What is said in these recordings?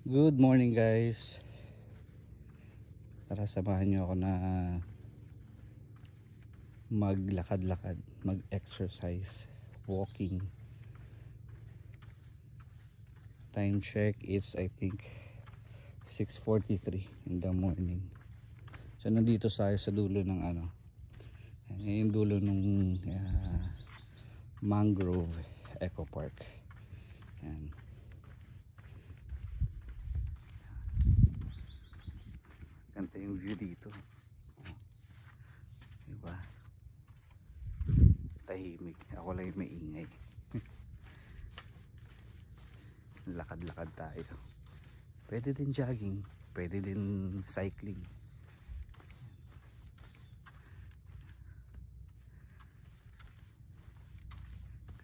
Good morning guys. Tara samahan nyo ako na maglakad-lakad, mag-exercise, walking. Time check, it's I think 6:43 in the morning. So nandito tayo sa dulo ng yung dulo ng Mangrove Eco Park. Yan. Ganda yung view dito. Diba? Tahimik. Ako lang yung maingay. Lakad-lakad tayo. Pwede din jogging. Pwede din cycling.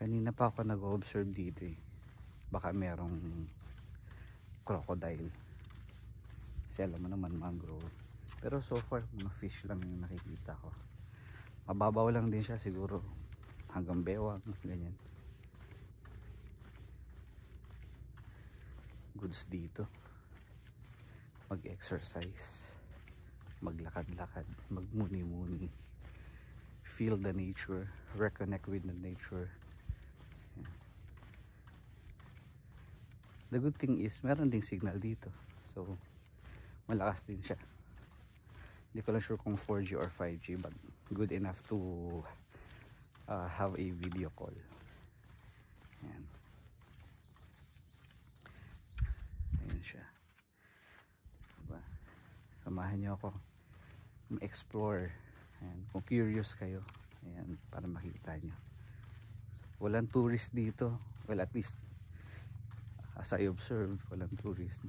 Kanina pa ako nag-observe dito eh. Baka merong crocodile. Kasi alam mo naman mangrove. Pero so far mga fish lang yung nakikita ko. Mababaw lang din siya siguro. Hanggang bewang. Ganyan. Goods dito. Mag-exercise. Maglakad-lakad. Magmuni-muni. Feel the nature. Reconnect with the nature. Yeah. The good thing is meron ding signal dito. So malakas din siya. Hindi ko lang sure kung 4G or 5G but good enough to have a video call. Ayan. Ayan siya. Diba? Samahan niyo ako ma-explore. Ayan. Kung curious kayo, ayan, para makita niyo. Walang tourist dito. Well, at least as I observed, walang tourist.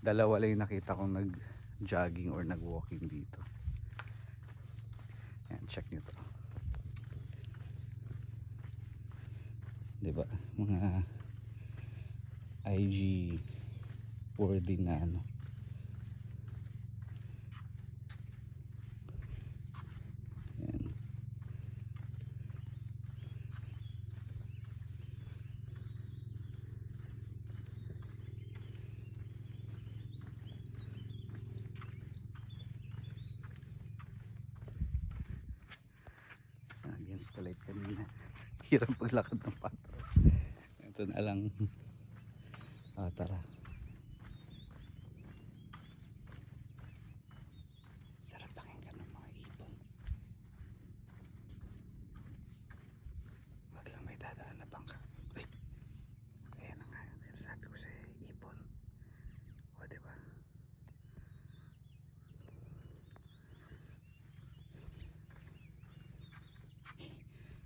Dalawa lang yung nakita kong nag-jogging or nag-walking dito. Ayan, check nyo to. Diba? Mga IG wording na ano. Ayan. Against the light kanina. Hirap paglakad ng patras. Ito na lang. Tara. Sarap pakinggan ng mga ibon. Wag lang may dadaan na bangka. Uy! Ayan na nga yung sinasabi ko sa ibon. O diba?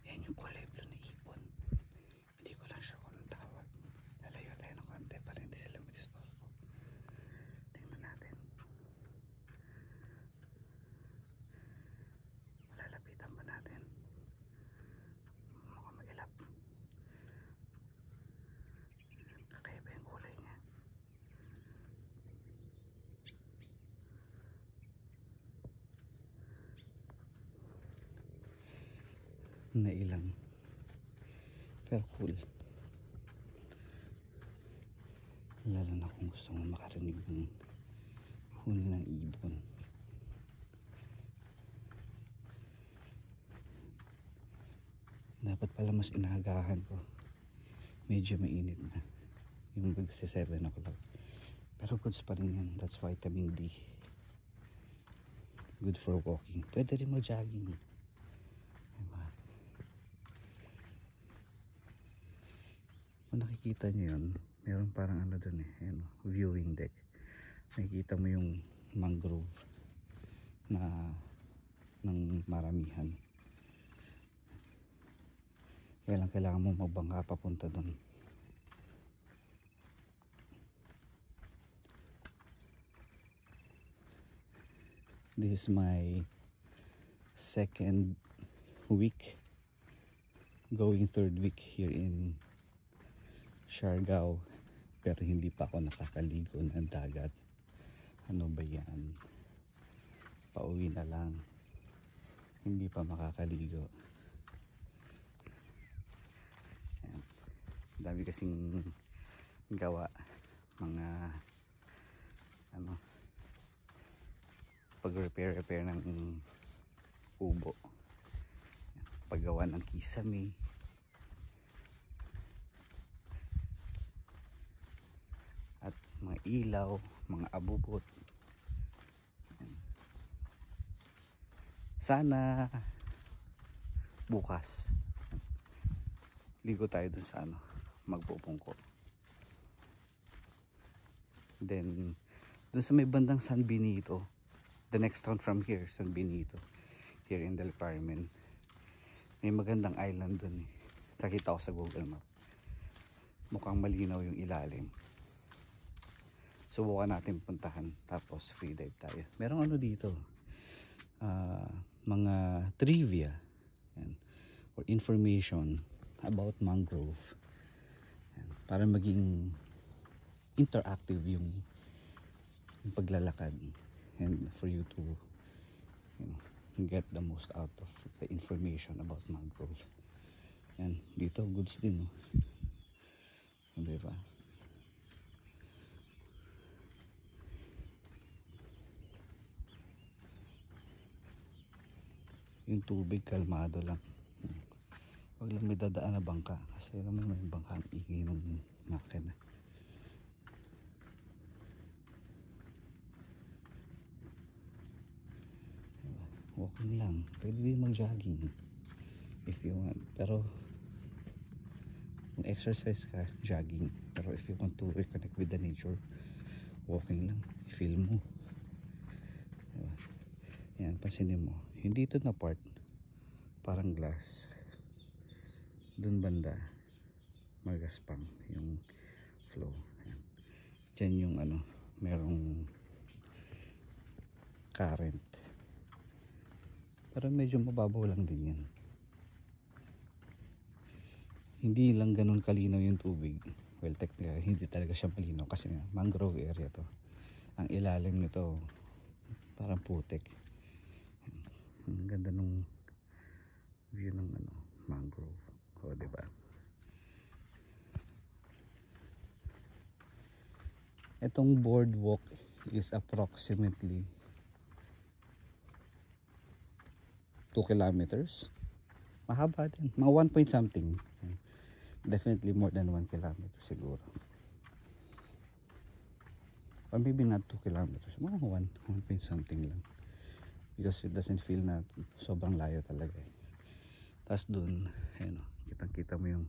Yan yung kuleblo na ibon. Hindi ko lang sure kung anong tawag. Lalayo tayo ng konti para hindi sila madistorbo. Tingnan natin. Malalapitan ba natin? Mukhang mailap. Kakaiba yung kulay niya. Nailang. Pero cool. Lalo na kung gusto mo makarinig ng huni ng ibon. Dapat pala mas inaagahan ko. Medyo mainit na. Yung magsi 7 o'clock. Pero goods pa rin yan. That's vitamin D. Good for walking. Pwede rin mag-jogging. Diba? Kung nakikita nyo yun, meron parang ano dun eh. Ayan, viewing deck. Nakikita mo yung mangrove na ng maramihan. Kaya lang kailangan mo magbangka papunta dun. This is my second week, going third week here in Siargao, pero hindi pa ako nakakaligo ng dagat. Ano ba yan? Pauwi na lang, hindi pa makakaligo. Ayan. Dami kasing gawa, mga ano, pag-repair ng kubo, paggawa ng kisame, at mga ilaw, mga abubot. Sana bukas ligo tayo dun sa ano, magpupungko. Then dun sa may bandang San Benito, the next town from here, San Benito, here in Del Carmen, may magandang island dun eh. Nakita ko sa Google Map, mukhang malinaw yung ilalim. Subukan natin puntahan, tapos free dive tayo. Merong ano dito, mga trivia yan, or information about mangrove yan, para maging interactive yung paglalakad, and for you to, you know, get the most out of the information about mangrove. Yan, dito goods din, no? Diba? Yung tubig kalmado lang, wag lang may dadaan na bangka, kasi naman may bangka, ang ingay ng makina. Walking lang, pwede din mag-jogging if you want, pero kung exercise ka, jogging. Pero if you want to reconnect with the nature, walking lang, feel mo. Diba? Yan, pansinin mo yung dito na part, parang glass, dun banda magaspang yung flow. Yan. Diyan yung ano, merong current, pero medyo mababaw lang din yan. Hindi lang ganun kalinaw yung tubig. Well, technically hindi talaga siya malinaw kasi nga mangrove area to. Ang ilalim nito parang putik. Ang ganda nung view ng ano, mangrove. O, diba? Itong boardwalk is approximately 2 kilometers. Mahaba din, mga 1 point something. Definitely more than 1 kilometer siguro, or maybe not 2 kilometers, mga 1 point something lang, because it doesn't feel na sobrang layo talaga eh. Tapos dun, ayun, kitang kita mo yung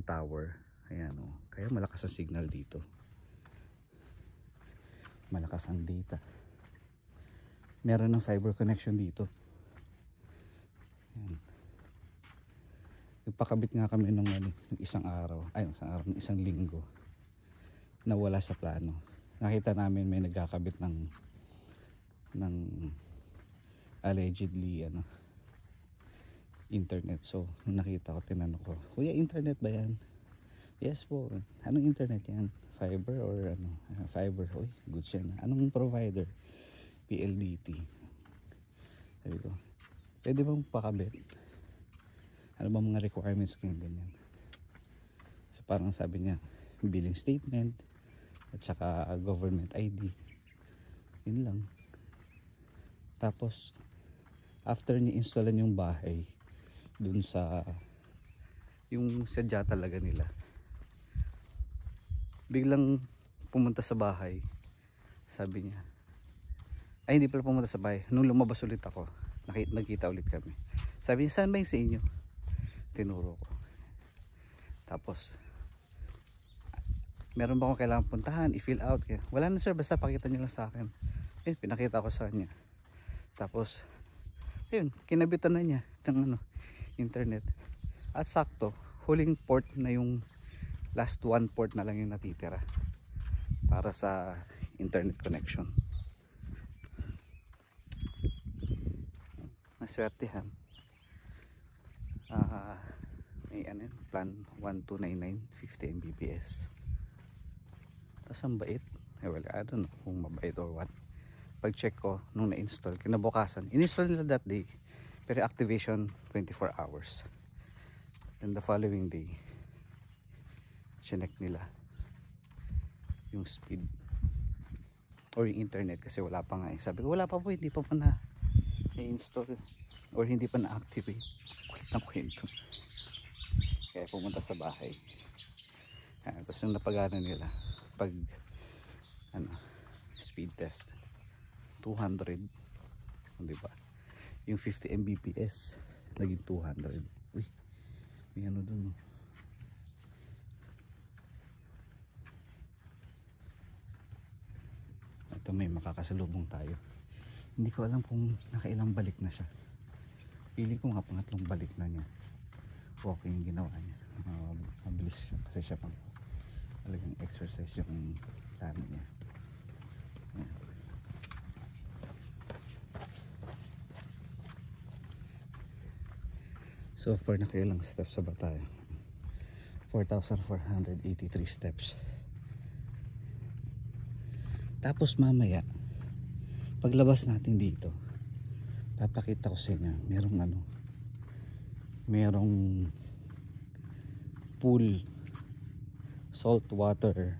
tower. Ayan o, kaya malakas ang signal dito, malakas ang data. Meron ng fiber connection dito. Ayan. Nagpakabit nga kami ng isang araw, isang linggo, na wala sa plano. Nakita namin may nagkakabit ng allegedly internet. So nung nakita ko, tinanong ko, kuya, internet ba yan? Yes po. Anong internet yan? Fiber or ano? Fiber. Uy, good siya na. Anong provider? PLDT. Sabi ko, pwede bang pakabit? Ano ba mga requirements ko yung ganyan? So parang sabi niya, billing statement at saka government ID. Yun lang. Tapos after ni-installan yung bahay dun sa yung sadya talaga nila, biglang pumunta sa bahay. Sabi niya, ay hindi pala pumunta sa bahay, nung lumabas ulit ako, nagkita ulit kami. Sabi niya, saan ba yung sa inyo? Tinuro ko. Tapos meron ba akong kailangan puntahan, i-fill out? Kaya, wala na sir, basta pakita niyo lang sa akin. Pinakita ko sa kanya. Tapos ayun, kinabitan na niya ng internet. At sakto, huling port na yung last one port na lang yung natitira para sa internet connection. Naswertihan. May plan 1299 50 Mbps. Tapos ang bait, well, I don't know kung mabait or what. Pag check ko nung na-install, kinabukasan, in-install nila that day, pero activation 24 hours. Then the following day, chinek nila, yung speed or yung internet, kasi wala pa nga eh. Sabi ko wala pa po, hindi pa na i-install or hindi pa na-activate. Kulit ng kwento. Kaya pumunta sa bahay. Tapos yung napagana nila pag speed test 200, di ba? Yung 50 Mbps naging 200. Uy, may ano dun. Ito, may makakasalubong tayo. Hindi ko alam kung nakailang balik na siya. Pili ko nga pangatlong balik na niya. Walking yung ginawa niya. Mabilis siya kasi siya pang talagang exercise yung plano niya. Ayan. So far nakailang steps sa ba tayo? 4,483 steps. Tapos mamaya paglabas natin dito, papakita ko sa inyo, merong pool, salt water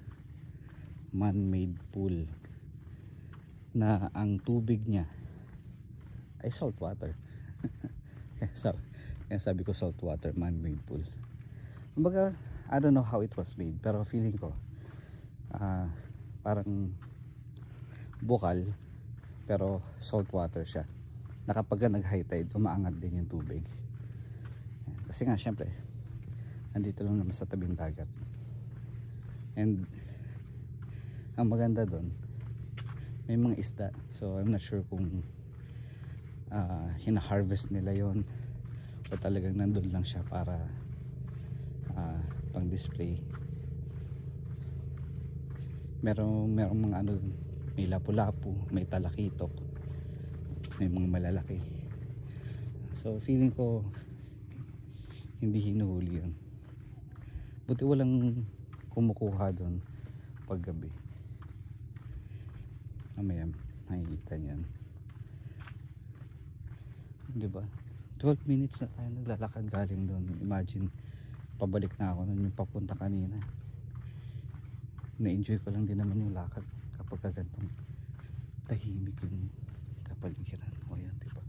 man-made pool na ang tubig niya ay salt water. Kaya sabi ko salt water man-made pool. Kumbaga, I don't know how it was made, pero feeling ko parang bukal pero salt water siya, na kapag nag high tide umaangat din yung tubig. Kasi nga syempre andito lang naman sa tabing dagat, and ang maganda doon may mga isda. So I'm not sure kung hina-harvest nila yon o talagang nandun lang siya para pang display. Merong mga ano, may lapu-lapu, may talakitok, may mga malalaki. So feeling ko hindi hinuhuli yun. Buti walang kumukuha doon pag gabi. Mamaya makikita niyan, diba? 12 minutes na tayo naglalakad galing doon. Imagine pabalik na ako nun yung papunta kanina. Na-enjoy ko lang din naman yung lakad kapag gantong tahimik yung kapaligiran. O yan, diba?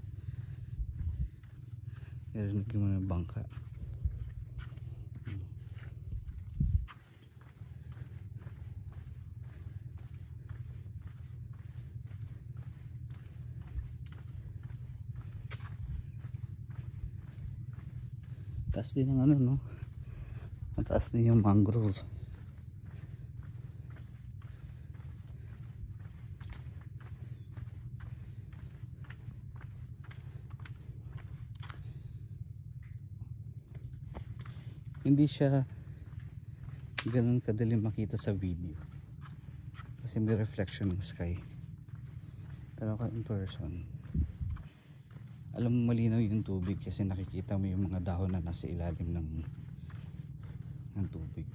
Narinig yung mga bangka. Taas din ang ano, no? Mataas din yung mangrove. Hindi siya ganun kadali makita sa video kasi may reflection ng sky, pero in person alam mo malinaw yung tubig kasi nakikita mo yung mga dahon na nasa ilalim ng tubig.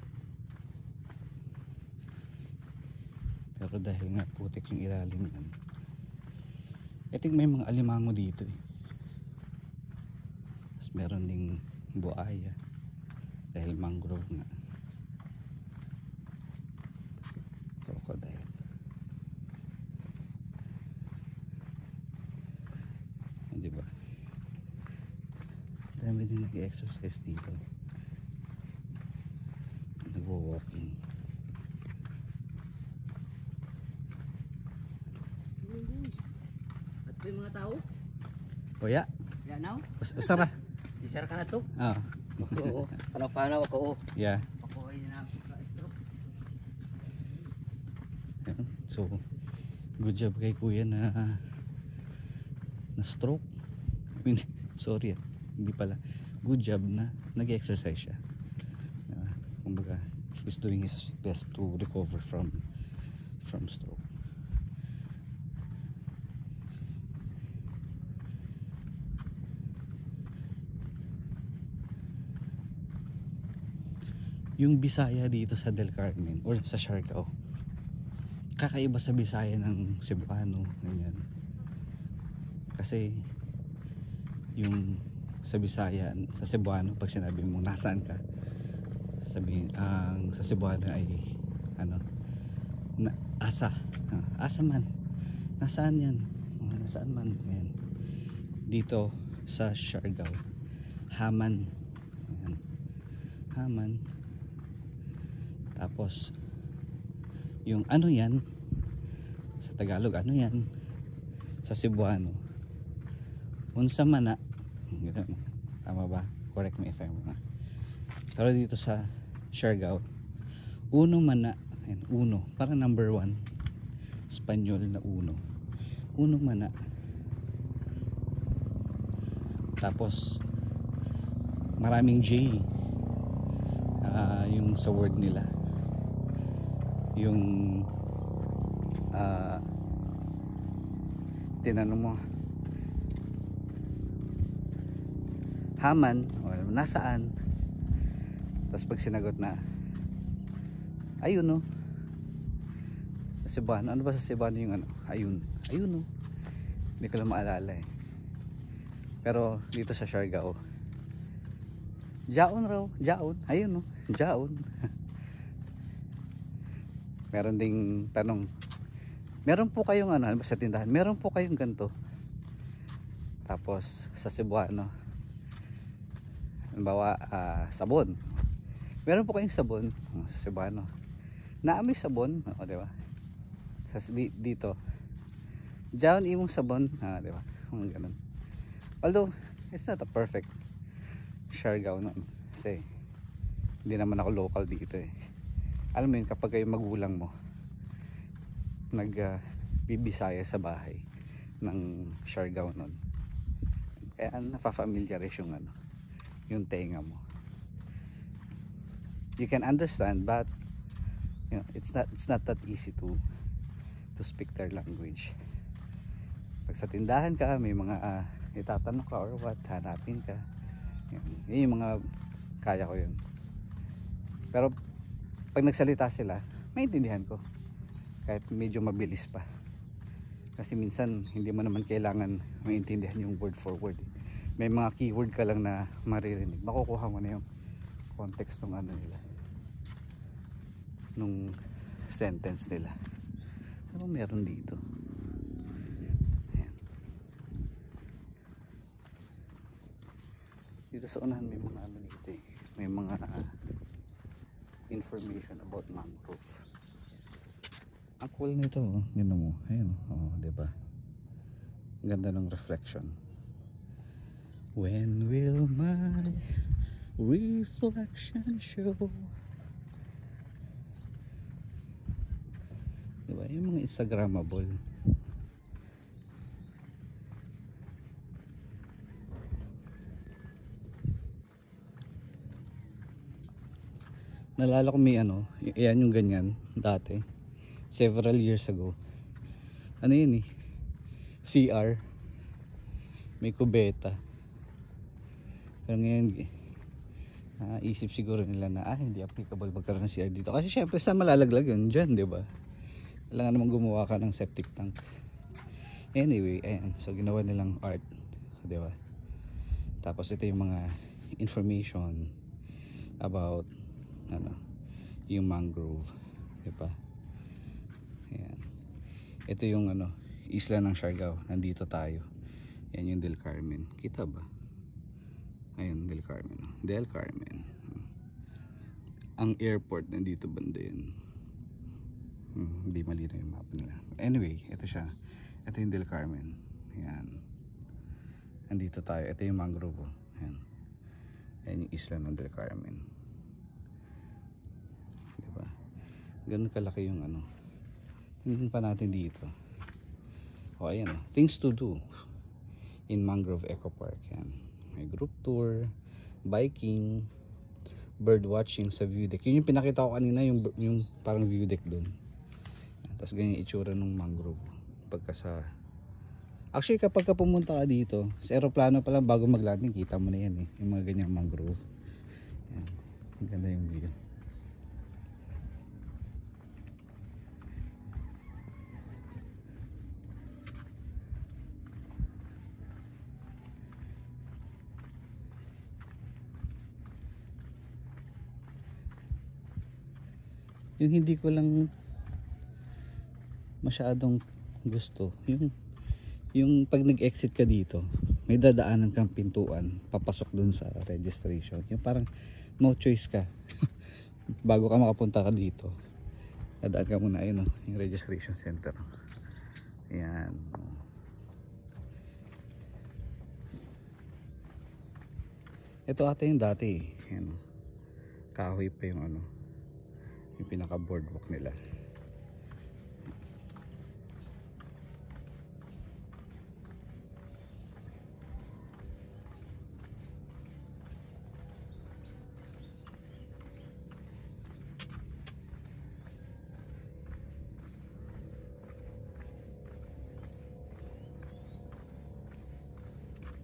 Pero dahil nga putik yung ilalim yan, I think may mga alimango dito eh. Tapos meron ding buaya dahil mangrove nga. Crocodile. Diba? Dami din nag-exercise dito. Nagwo-walking. At may mga tao? Oya. Yan now? Usara. Isara ka na to? Ah. Oo. Paano ako? Yeah. Ako ay na-stroke. So, good job kay kuya na stroke. I mean, sorry, hindi pala. Good job na nag-exercise siya. Kumbaga, he's doing his best to recover from stroke. Yung Bisaya dito sa Del Carmen or sa Siargao, kakaiba sa Bisaya ng Cebuano, ganyan. Kasi yung sa Bisaya, sa Cebuano, pag sinabi mo nasaan ka, sabihin sa Cebuano ay ano, Asa. Asa man. Nasaan yan? Nasaan man? Ayan. Dito sa Siargao. Haman. Ayan. Haman. Tapos yung ano yan sa Tagalog, ano yan sa Cebuano, unsa man na. Tama ba? Correct me if I'm wrong. Pero dito sa Siargao, uno man na. Ayan, uno, parang number 1 Espanyol na uno. Uno man na. Tapos maraming J, yung sa word nila, yung tinanong mo Haman o nasaan, tapos pag sinagot na ayun no, sa Cebuano, ano ba sa Cebuano yung ano, ayun, ayun no, hindi ko lang maalala eh. Pero dito sa Siargao, jaon raw, jaon, ayun no, jaon. Meron ding tanong, meron po kayong ano sa tindahan, meron po kayong ganito. Tapos sa Cebuano, halimbawa sabon, meron po kayong sabon. Sa Cebuano, naamoy sabon, o diba? Dito, jaon imong sabon, diba? Ganun. Although it's not a perfect Siargao no, kasi hindi naman ako local dito eh. Alam mo yun, kapag kayo magulang mo bibisaya sa bahay ng Siargao nun, kaya napafamiliarize yung ano, yung tenga mo. You can understand, but you know, it's not that easy to speak their language. Pag sa tindahan ka, may mga itatanong ka or what, hanapin ka, yun yung mga kaya ko yun. Pero pag nagsalita sila, maintindihan ko kahit medyo mabilis pa, kasi minsan hindi mo naman kailangan maintindihan yung word for word. May mga keyword ka lang na maririnig, makukuha mo na yung context ng ano nila, nung sentence nila. Ano meron dito? Ayan. Dito sa unahan may mga ano dito eh, may mga information about mangrove. Ang cool nito, yun mo, ayun, diba? Ganda ng reflection. When will my reflection show? Diba? Yung mga Instagrammable. Nalala ko may ano, yan yung ganyan dati, several years ago. Ano yun eh, CR, may kubeta. Pero ngayon isip siguro nila na hindi applicable magkaroon ng CR dito, kasi syempre saan malalaglag yun? Dyan, diba? Kailangan naman gumawa ka ng septic tank. Anyway, ayan, so ginawa nilang art, diba? Tapos ito yung mga information about ano, yung mangrove, diba? Ayan. Ito yung ano, isla ng Siargao. Nandito tayo. Yan yung Del Carmen. Kita ba? Ayun, Del Carmen. Del Carmen. Ang airport nandito banda yan. Hindi malinaw yung map nila. Anyway, ito siya. Ito yung Del Carmen. Ayan. Nandito tayo. Ito yung mangrove. Ayan. Ayan yung isla ng Del Carmen. Diba? Ganun kalaki yung ano. Tingnan pa natin dito. Ayan. Things to do in Mangrove Eco Park. Yan. May group tour, biking, bird watching sa view deck. Yun yung pinakita ko kanina, yung parang view deck doon. Tapos ganyan itsura ng mangrove. Actually, kapag ka pumunta ka dito sa aeroplano pa lang bago mag-landing, kita mo na yan eh, yung mga ganyang mangrove. Yan. Ganda yung view. Yung hindi ko lang masyadong gusto. Yung pag nag-exit ka dito, may dadaanan kang pintuan papasok dun sa registration. Yung parang no choice ka. Bago ka makapunta ka dito, dadaan ka muna, ayun oh, yung registration center. Ayan. Ito ata yung dati, ayan, kahoy pa yung ano, yung pinaka boardwalk nila.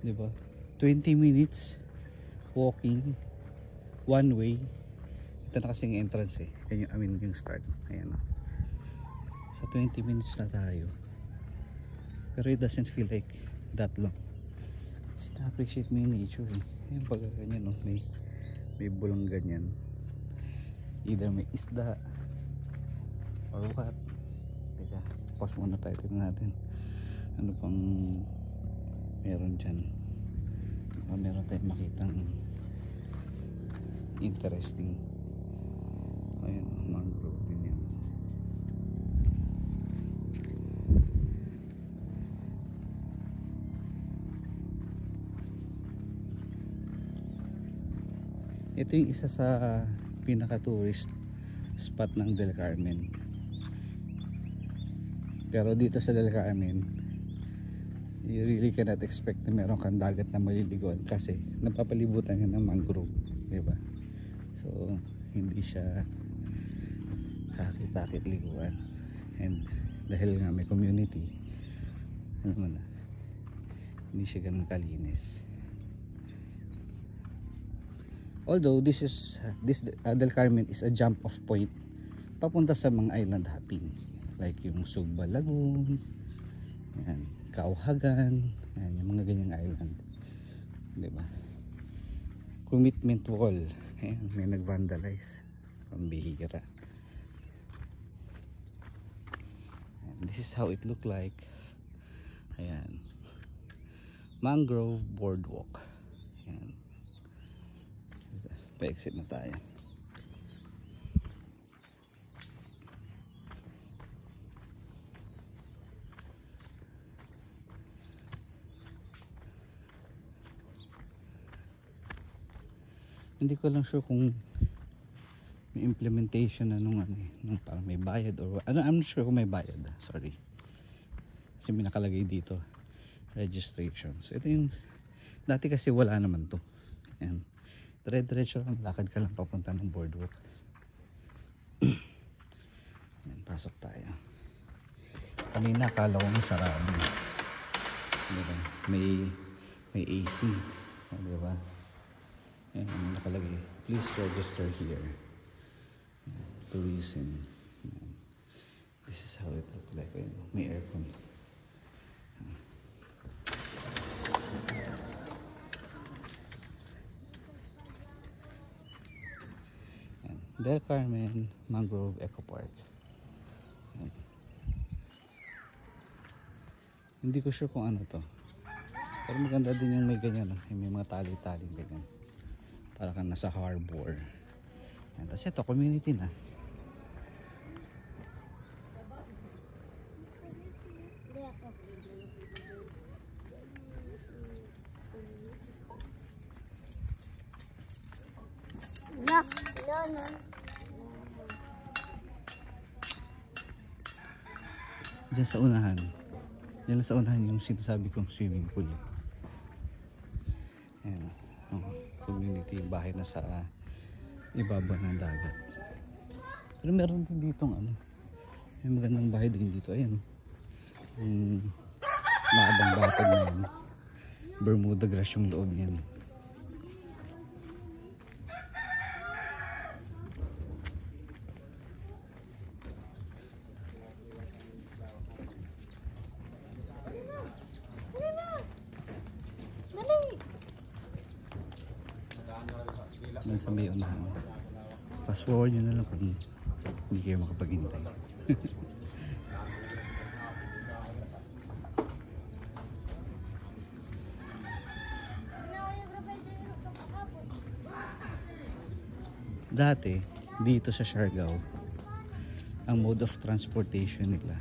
Diba? 20 minutes walking one way. Ito na kasing entrance eh. Yan yung, I mean, yung start. Ayan o. Sa 20 minutes na tayo. Pero it doesn't feel like that long. Kasi na-appreciate mo yung nature eh. Ayan pag ganyan o. May bulong ganyan. Either may isda or what. Teka, pause muna tayo. Tignan natin. Ano pang meron dyan. Meron tayong makitang interesting. Ayan, mangrove din yan. Ito yung isa sa pinaka tourist spot ng Del Carmen. Pero dito sa Del Carmen, you really cannot expect na meron kang dagat na maliligoan kasi napapalibutan yan ng mangrove, diba? So hindi siya kakit-takit liguan, and dahil nga may community, alam mo na, hindi siya ganun kalinis. Although this Del Carmen is a jump off point papunta sa mga island hopping like yung Sugba Lagoon, yan, Kauhagan, yan, yung mga ganyang island, diba? Commitment wall, ayan, may nag-vandalize, pambihira. And this is how it look like. Ayan, mangrove boardwalk. Ayan, pa-exit na tayo. Hindi ko lang sure kung may implementation na nung parang may bayad or ano, I'm not sure kung may bayad. Sorry. Kasi may nakalagay dito registration. So ito yung dati kasi wala naman to. Ayan. Dire-diretso lang, lakad ka lang papunta ng boardwalk. Ayan, pasok tayo. Kanina akala ko sarado. Diba? May AC. Diba? Ayan, nakalagay, please register here. Tourism. This is how it looks like. Ayan, may aircon. Ayan, Del Carmen Mangrove Eco Park. Ayan. Hindi ko sure kung ano to, pero maganda din yung may ganyan, no? May mga tali-tali ganyan, para kang nasa harbor. Ayan, tapos ito community na. Diyan sa unahan, diyan sa unahan yung sinasabi kong swimming pool. Ayan, community, bahay na sa ibabaw ng dagat. Pero meron din ditong may magandang bahay din dito. Ayan, yung maabang batag na yan, Bermuda grass yung loob niyan. Doon sa may unahan. Fast forward nyo na lang kung hindi kayo makapaghintay. Dati, dito sa Siargao, ang mode of transportation nila,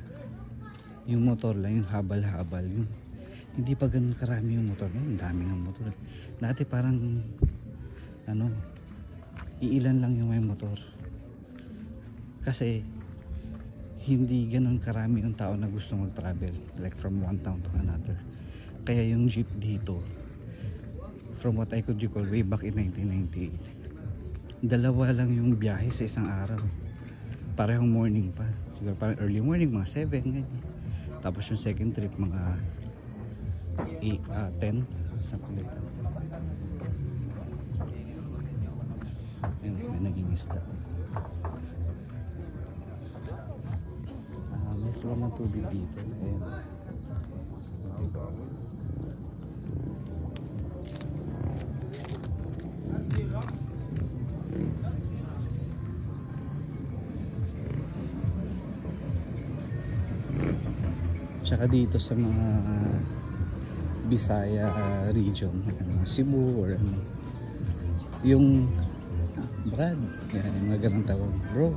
yung motor lang, yung habal-habal, yung hindi pa ganun karami yung motor. Ang dami ng motor. Dati parang iilan lang yung may motor. Kasi hindi ganun karami yung tao na gusto mag-travel, like from one town to another. Kaya yung jeep dito, from what I could recall way back in 1998, dalawa lang yung biyahe sa isang araw. Parehong morning pa. Siguro parang early morning, mga 7 ganyan. Tapos yung second trip mga 10, something like that. Ayun, may naging isda. May flow ng tubig dito. Ayun. Diba? Tsaka dito sa mga Bisaya region, Cebu or yung Brad, yan, yung mga ganang tawag, bro,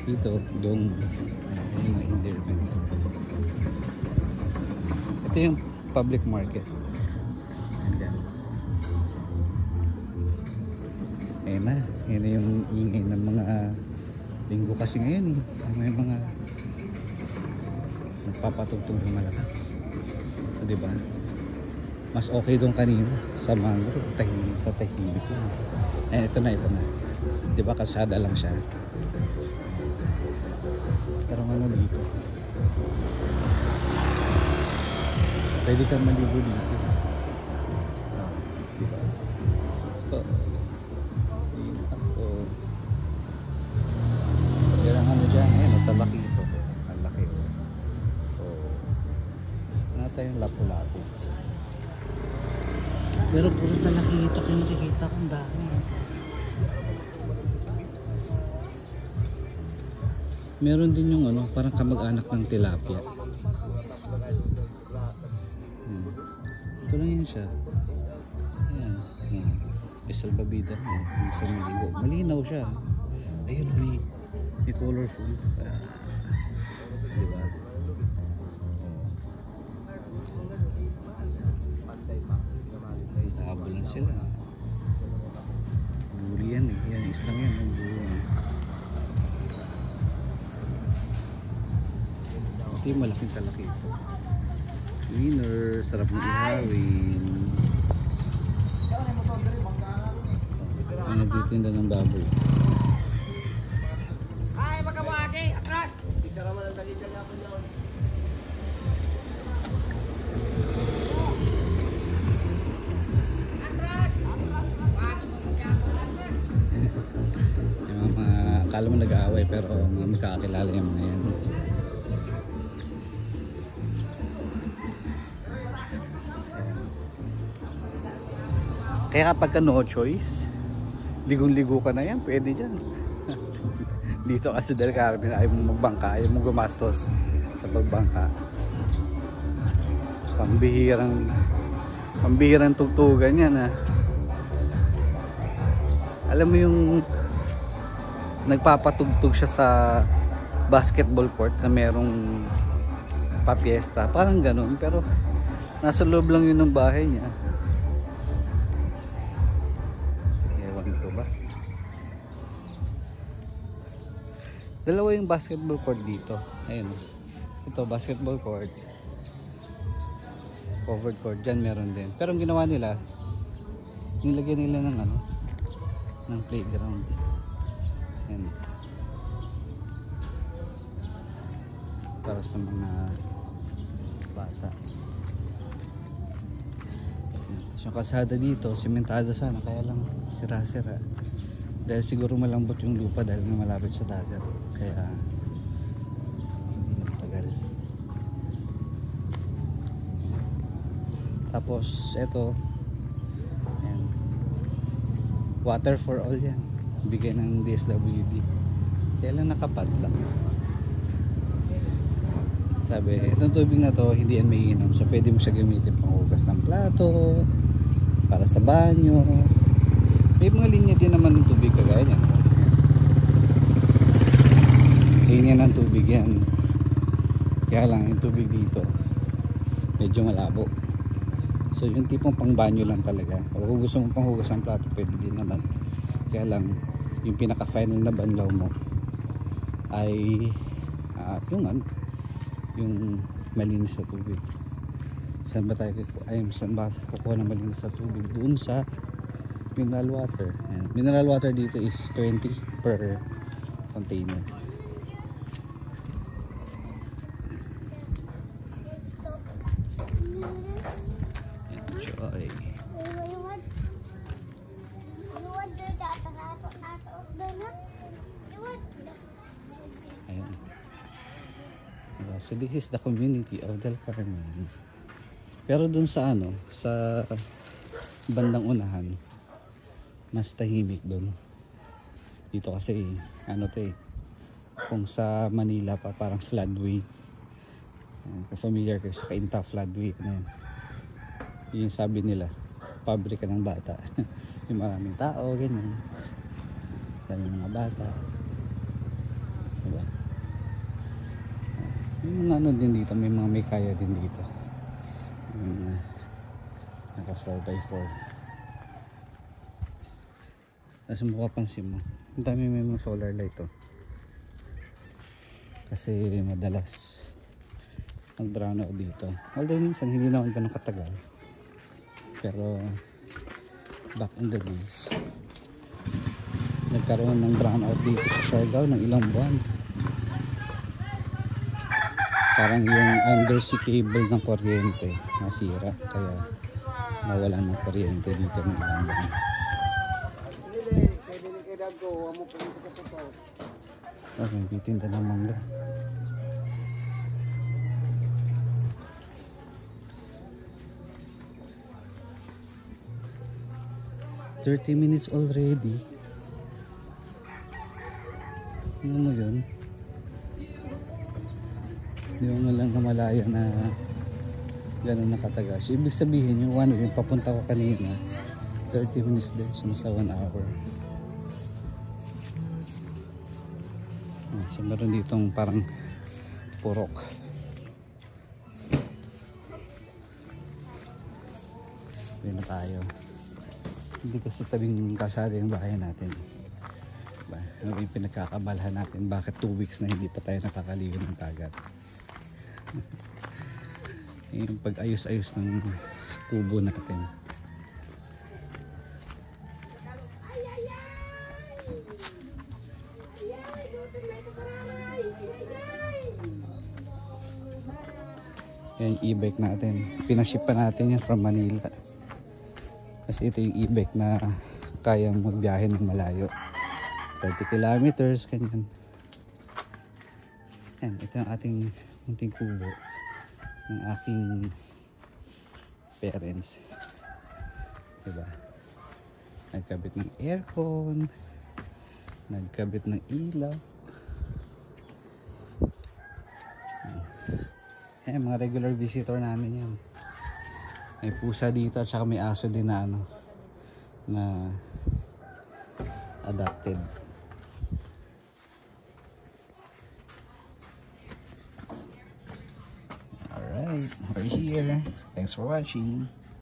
dito, dong, yung mga endearment. Ito yung public market. Ayan na, yung ingay ng mga linggo kasi ngayon may mga nagpapatugtog ng malakas. So, diba? Mas okay doon kanina sa mangrove, tahimik lang. Ito na. Diba kalsada lang siya. Pero ano dito? Pwede kang maligo dito. Diba? Pero ano dyan, talaki ito. Ang laki. Ano tayong lapu-lapu. Pero puro talaki ito. Kaya nakikita kong dami. Meron din yung parang kamag-anak ng tilapia. Ito lang yan siya. Ayan. May salbabida. Yung sa miligo. Malinaw siya. Ayun, may colorful. Diba? Habol lang sila. Buri yan eh. Yan, islang yan. Ang buri yan. Ito yung malaking talaki ito. Winner. Sarap ng ihawin. Ang nagtitinda ng baboy. Ay, magkawagi! Atras! Isa naman ang dalitan niya ako doon. Yung mga akala mo nag-aaway pero mga magkakakilala yung mga yan. Kaya kapag ka no choice, ligong-ligo ka na yan, pwede dyan. Dito kasi dahil karami ayaw mong magbangka, ayaw mong gumastos sa pagbangka. Pambihirang tugtugan yan ha. Alam mo yung nagpapatugtog siya sa basketball court na merong papiesta, parang ganun, pero nasa loob lang yun ng bahay niya. Ewan ko ba? Dalawa yung basketball court dito. Ayun. Ito basketball court. Covered court. Diyan meron din. Pero ang ginawa nila, nilagyan nila ng ng playground. Ayan. Para sa mga bata. So, yung kalsada dito, simentado sana, kaya lang sira-sira. Dahil siguro malambot yung lupa dahil malapit sa dagat. Kaya hindi nagtagal. Tapos eto, ayan, water for all yan. Bigay ng DSWD. Kaya lang nakapadlock. Sabi, itong tubig na to hindi yan maiinom. So pwede mo siya gamitin pang hugas ng plato, para sa banyo. May mga linya din naman ng tubig kagaya niyan. ng tubig yan. Kaya lang yung tubig dito medyo malabo. So yung tipong pang banyo lang talaga. O kung gusto mo pang hugas ng plato, pwede din naman. Kaya lang yung pinaka final na banlaw mo ay yung malinis na tubig. Saan ba kukuha ng malinis na tubig? Doon sa mineral water. Ayan. Mineral water dito is 20 per container. Enjoy. Ayan. So this is the community of Del Carmen. Pero dun sa sa bandang unahan, mas tahimik dun. Dito kasi kung sa Manila pa parang floodway. Familiar kayo sa Cainta floodway na yan. Yung sabi nila, pabrika ng bata. Yung maraming tao, ganyan. Maraming mga bata. Diba? Yung mga din dito, may mga may kaya din dito. Yung naka 4x4. Tapos mapapansin mo, ang dami may mga solar light kasi madalas mag brown out dito. Although minsan hindi naman ganun katagal, pero back in the days nagkaroon ng brown out dito sa Siargao ng ilang buwan. Parang yung undersea cable ng kuryente nasira, kaya nawalan ng kuryente dito ng ilang buwan. Okay, titinda ng mangga. $30 minutes already. Ano mo yun? Hindi mo lang namalaya na gano'n nakatagal. So, ibig sabihin yung yung papunta ko kanina 30 minutes din sa 1 hour. So meron ditong parang purok. Doon na tayo. Hindi kasi tabing kasada yung bahay natin. Ano yung pinagkakabalahan natin, bakit 2 weeks na hindi pa tayo nakakaligo ng kagat. Yung pag-ayos-ayos ng kubo natin. Yan yung e-bike natin. Pinaship pa natin yan from Manila. Kasi ito yung e-bike na kayang magbiyahe ng malayo. 30 kilometers, ganyan. Yan, ito yung ating munting kubo ng aking parents. Diba? Nagkabit ng aircon, nagkabit ng ilaw. Eh, mga regular visitor namin yan. May pusa dito at saka may aso din na na adopted. Alright, we're here. Thanks for watching.